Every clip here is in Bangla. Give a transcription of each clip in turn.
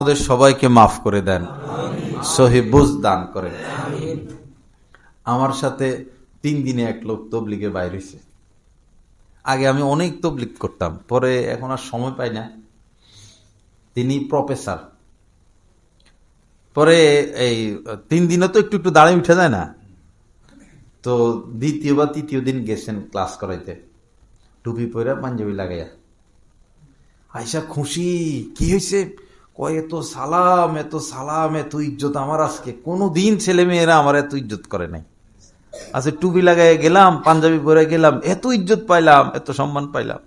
আমাদের সবাইকে মাফ করে দেন, সহি বুঝ দান করেন। আমার সাথে 3 দিনে এক লোক তবলিগে বাইর হয়েছে। আগে আমি অনেক তবলিগ করতাম, পরে এখন আর সময় পাই না। তিনি প্রফেসর। পরে এই 3 দিনে তো একটু একটু দাঁড়িয়ে উঠে যায় না, তো দ্বিতীয় বা তৃতীয় দিন গেছেন ক্লাস করাইতে, টুপি পরে পাঞ্জাবি লাগাইয়া। আয়সা খুশি, কি হয়েছে? কয় এত সালাম, এত সালাম, এত ইজ্জত আমার আজকে। কোনদিন ছেলে মেয়েরা আমার এত ইজ্জত করে নাই। আচ্ছা, টুপি লাগাই গেলাম, পাঞ্জাবি পরে গেলাম, এত ইজ্জত পাইলাম, এত সম্মান পাইলাম।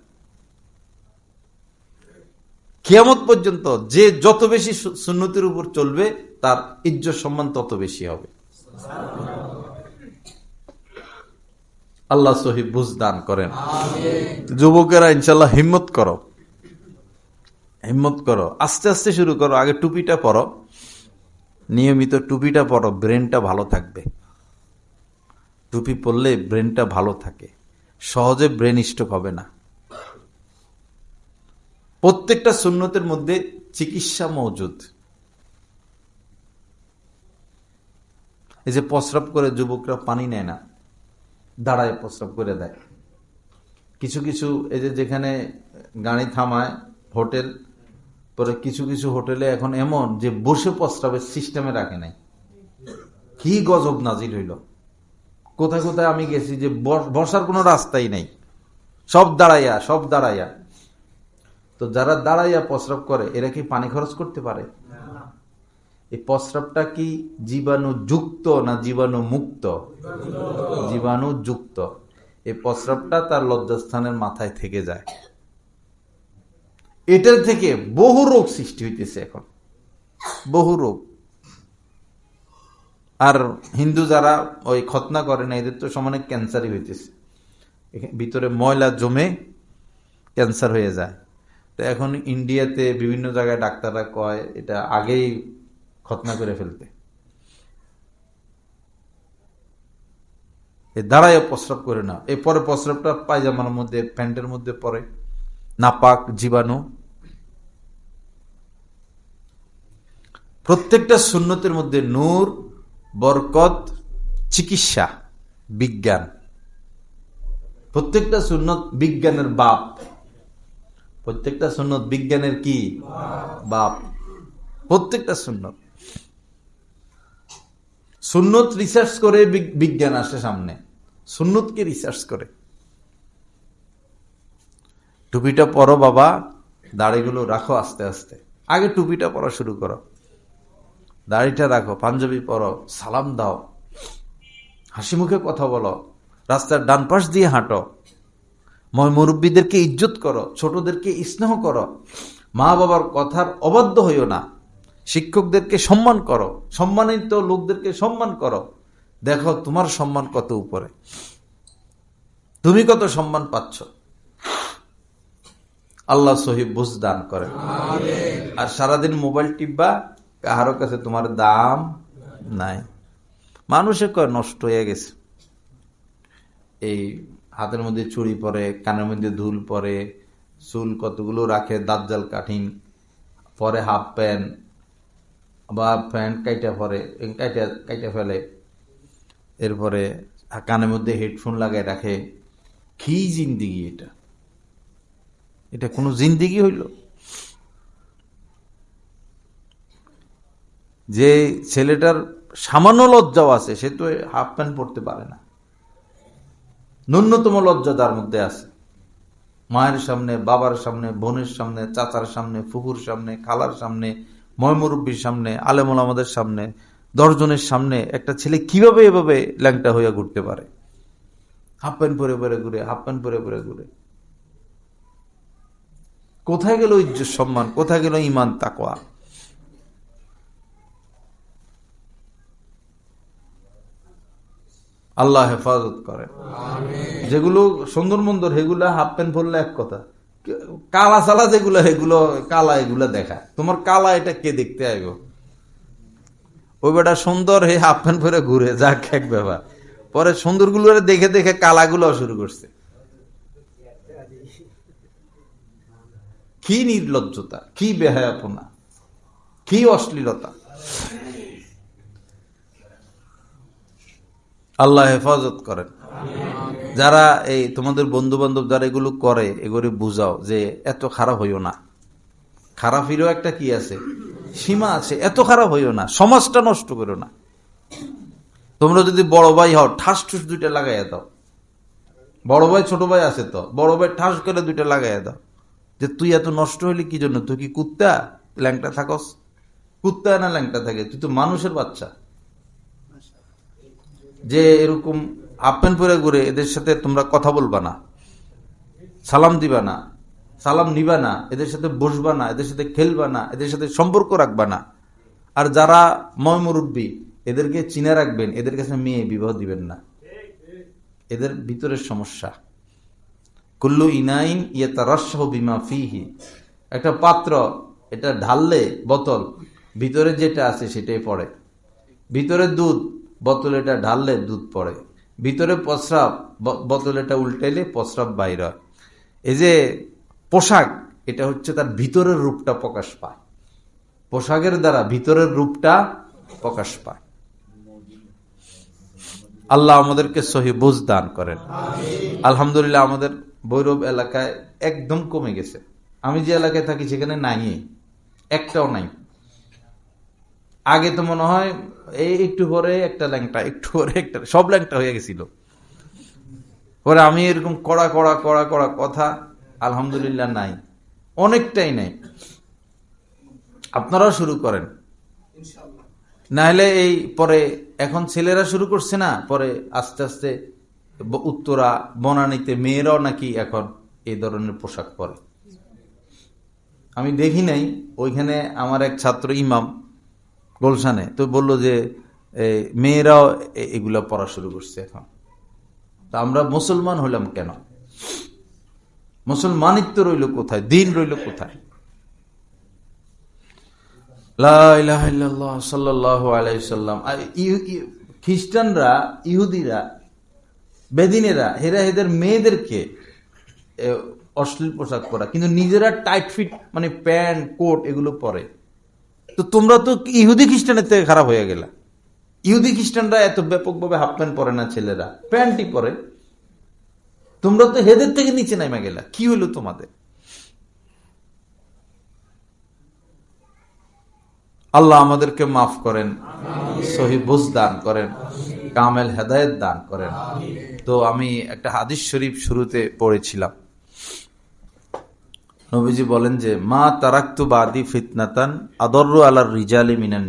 কিয়ামত পর্যন্ত যে যত বেশি সুন্নতের উপর চলবে, তার ইজ্জত সম্মান তত বেশি হবে। আল্লাহ সহি বুঝ দান করেন। যুবকেরা ইনশাল্লাহ হিম্মত করো, হিম্মত করো, আস্তে আস্তে শুরু করো। আগে টুপিটা পরো, নিয়মিত টুপিটা পরো, ব্রেনটা ভালো থাকবে। টুপি পরলে ব্রেনটা ভালো থাকে, সহজে ব্রেন স্ট্রোক হবে না। প্রত্যেকটা সুন্নতের মধ্যে চিকিৎসা মওজুদ। এই যে প্রস্রাব করে যুবকরা পানি নেয় না, দাঁড়ায় প্রস্রাব করে দেয়। কিছু কিছু এই যে যেখানে গাড়ি থামায় হোটেল, পরে কিছু কিছু হোটেলে এখন এমন যে বসে প্রস্রাবের সিস্টেমে রাখে নাই। কি গজব নাজিল হইল! কোথায় কোথায় আমি গেছি যে বসার কোনো রাস্তাই নাই, সব দাঁড়াইয়া, সব দাঁড়াইয়া। তো যারা দাঁড়াইয়া প্রস্রাব করে এরা কি পানি খরচ করতে পারে? এই প্রস্রাবটা কি জীবাণু যুক্ত না জীবাণু মুক্ত? জীবাণু যুক্ত। এই প্রস্রাবটা তার লজ্জাস্থানের মাথায় থেকে যায়। এটার থেকে বহু রোগ সৃষ্টি হইতেছে এখন, বহু রোগ। আর হিন্দু যারা ওই খতনা করে না, এদের তো সমানে ক্যান্সারই হইতেছে। ভিতরে ময়লা জমে ক্যান্সার হয়ে যায়। তো এখন ইন্ডিয়াতে বিভিন্ন জায়গায় ডাক্তাররা কয় এটা আগেই খতনা করে ফেলতে। দাঁড়ায় প্রস্রাব করে না, এরপরে প্রস্রাবটা পায়জামার মধ্যে, প্যান্টের মধ্যে পরে, নাপাক জীবাণু। প্রত্যেকটা সুন্নতের মধ্যে নূর, বরকত, চিকিৎসা, বিজ্ঞান। প্রত্যেকটা সুন্নত বিজ্ঞানের বাপ। প্রত্যেকটা সুন্নত বিজ্ঞানের কি বাপ? প্রত্যেকটা সুন্নত। সুন্নত রিসার্চ করে বিজ্ঞান আসে সামনে, সুন্নতকে রিসার্চ করে। টুপিটা পরো বাবা, দাড়িগুলো রাখো আস্তে আস্তে। আগে টুপিটা পরা শুরু করো, দাড়িটা রাখো, পাঞ্জাবি পরো, সালাম দাও, হাসি মুখে কথা বলো, রাস্তার ডান পাশ দিয়ে হাঁটো, মুরব্বীদেরকে ইজ্জত করো, ছোটদেরকে স্নেহ করো, মা বাবার কথার অবাধ্য হইও না, শিক্ষকদেরকে সম্মান করো, সম্মানিত লোকদেরকে সম্মান করো। দেখো তোমার সম্মান কত উপরে, তুমি কত সম্মান পাচ্ছ। আল্লাহ সহি বুঝ দান করেন। আর সারাদিন মোবাইল টিপবা, কারো কাছে তোমার দাম নাই। মানুষে কয় নষ্ট হয়ে গেছে। এই হাতের মধ্যে চুড়ি পরে, কানের মধ্যে দুল পরে, চুল কতগুলো রাখে, দাজ্জাল কাঠিন পরে, হাফ প্যান্ট বা প্যান্ট কাইটা পরে, কাইটা ফেলে, এরপরে কানের মধ্যে হেডফোন লাগাই রাখে। কি জিন্দিগি এটা! এটা কোনো জিন্দিগি হইল? যে ছেলেটার সামান্য লজ্জাও আছে, সে তো হাফ প্যান্ট পরতে পারে না। ন্যূনতম লজ্জা তার মধ্যে আছে। মায়ের সামনে, বাবার সামনে, বোনের সামনে, চাচার সামনে, ফুফুর সামনে, খালার সামনে, ময়মুরব্বীর সামনে, আলেমুল আমাদের সামনে, 10 জনের সামনে একটা ছেলে কিভাবে এভাবে ল্যাংটা হইয়া ঘুরতে পারে? হাফ প্যান্ট পরে পরে ঘুরে, হাফ প্যান্ট পরে পরে ঘুরে। কোথায় গেল ইজ্জত সম্মান? কোথায় গেল ঈমান তাকওয়া? আল্লাহ হেফাজত করেন। যেগুলো সুন্দর মন্দর সেগুলা হাফ প্যান্ট পরলে এক কথা, কালা চালা যেগুলো সেগুলো কালা, এগুলা দেখা। তোমার কালা এটা কে দেখতে আইব? ওই বেটা সুন্দর, হে হাফ প্যান্ট পরে ঘুরে, যাক এক ব্যাপার। পরে সুন্দর গুলো দেখে দেখে কালা গুলো শুরু করছে। কি নির্লজ্জতা, কি বেহায়াপনা! কি অশ্লীলতা! আল্লাহ হেফাজত করেন। যারা এই তোমাদের বন্ধু বান্ধব যারা এগুলো করে, এগুলো বুঝাও যে এত খারাপ হইও না। খারাপেরও একটা কি আছে, সীমা আছে। এত খারাপ হইও না, সমাজটা নষ্ট করো না। তোমরা যদি বড় ভাই হও, ঠাস ঠুস দুইটা লাগাইয়া দাও। বড় ভাই ছোট ভাই আছে তো, বড় ভাই ঠাস করে দুইটা লাগাইয়া দাও যে তুই এত নষ্ট হইলি কি জন্য? তুই কি কুত্তা? ল্যাংটা থাকস? কুত্তা না ল্যাংটা থাকে? তুই তো মানুষের বাচ্চা। যে এরকম আপেন পরে ঘুরে, এদের সাথে তোমরা কথা বলবা না, সালাম দিবা না, সালাম নিবা না, এদের সাথে বসবা না, এদের সাথে খেলবা না, এদের সাথে সম্পর্ক রাখবা না। আর যারা ময়মুরব্বী, এদেরকে চিনে রাখবেন, এদের কাছে মেয়ে বিবাহ দিবেন না। এদের ভিতরের সমস্যা। কুল্লু ইনাইন ইয়াতারাশাহু বিমা ফিহি, একটা পাত্র, এটা ঢাললে বোতল, ভিতরে যেটা আছে সেটাই পড়ে। ভিতরে দুধ, বোতলে এটা ঢাললে দুধ পড়ে। ভিতরে প্রস্রাব, বোতলে এটা উল্টাইলে প্রস্রাব বাইর হয়। এই যে পোশাক, এটা হচ্ছে তার ভিতরের রূপটা প্রকাশ পায়। পোশাকের দ্বারা ভিতরের রূপটা প্রকাশ পায়। আল্লাহ আমাদেরকে সহি বুঝ দান করেন। আলহামদুলিল্লাহ, আমাদের ভৈরব এলাকায় একদম কমে গেছে। আমি যে এলাকায় থাকি সেখানে নাই, একটাও নাই। আগে তো মনে হয় এই একটু পরে একটা ল্যাংটা, একটু পরে একটা, সব ল্যাংটা হয়ে গেছিল। পরে আমি এরকম কড়া কড়া কড়া কড়া কথা, আলহামদুলিল্লাহ নাই, অনেকটাই নাই। আপনারাও শুরু করেন, না হলে এই পরে এখন ছেলেরা শুরু করছে না, পরে আস্তে আস্তে উত্তরা বনানীতে মেয়েরাও নাকি এখন এই ধরনের পোশাক পরে। আমি দেখি নাই, ওইখানে আমার এক ছাত্র ইমাম গোলশানে তো বললো যে মেয়েরাও এগুলা পড়া শুরু করছে এখন। তা আমরা মুসলমান হলাম কেন? মুসলমানিত্ব রইল কোথায়? দিন রইল কোথায়? লা ইলাহা ইল্লাল্লাহ সাল্লাল্লাহু আলাইহি সাল্লাম। খ্রিস্টানরা, ইহুদিরা, বেদিনেরা, হেরা এদের মেয়েদেরকে অশ্লীল পোশাক পরা, কিন্তু নিজেরা টাইট ফিট মানে প্যান্ট কোট এগুলো পরে। তো তোমরা তো ইহুদি খ্রিস্টানের থেকে খারাপ হয়ে গেলা। ইহুদি খ্রিস্টানরা এত ব্যাপকভাবে হাফ প্যান্ট পরে না, ছেলেরা প্যান্টই পরে। তোমরা তো হেদের থেকে নিচে নামে গেলা। কি হলো তোমাদের? আল্লাহ আমাদেরকে মাফ করেন, সহি বুঝ দান করেন, কামেল হেদায়েত দান করেন। তো আমি একটা হাদিস শরীফ শুরুতে পড়েছিলাম। নবীজি বলেন যে মা তারাকতু বাদি ফিতনাতান আদররু আলার রিজালি মিনান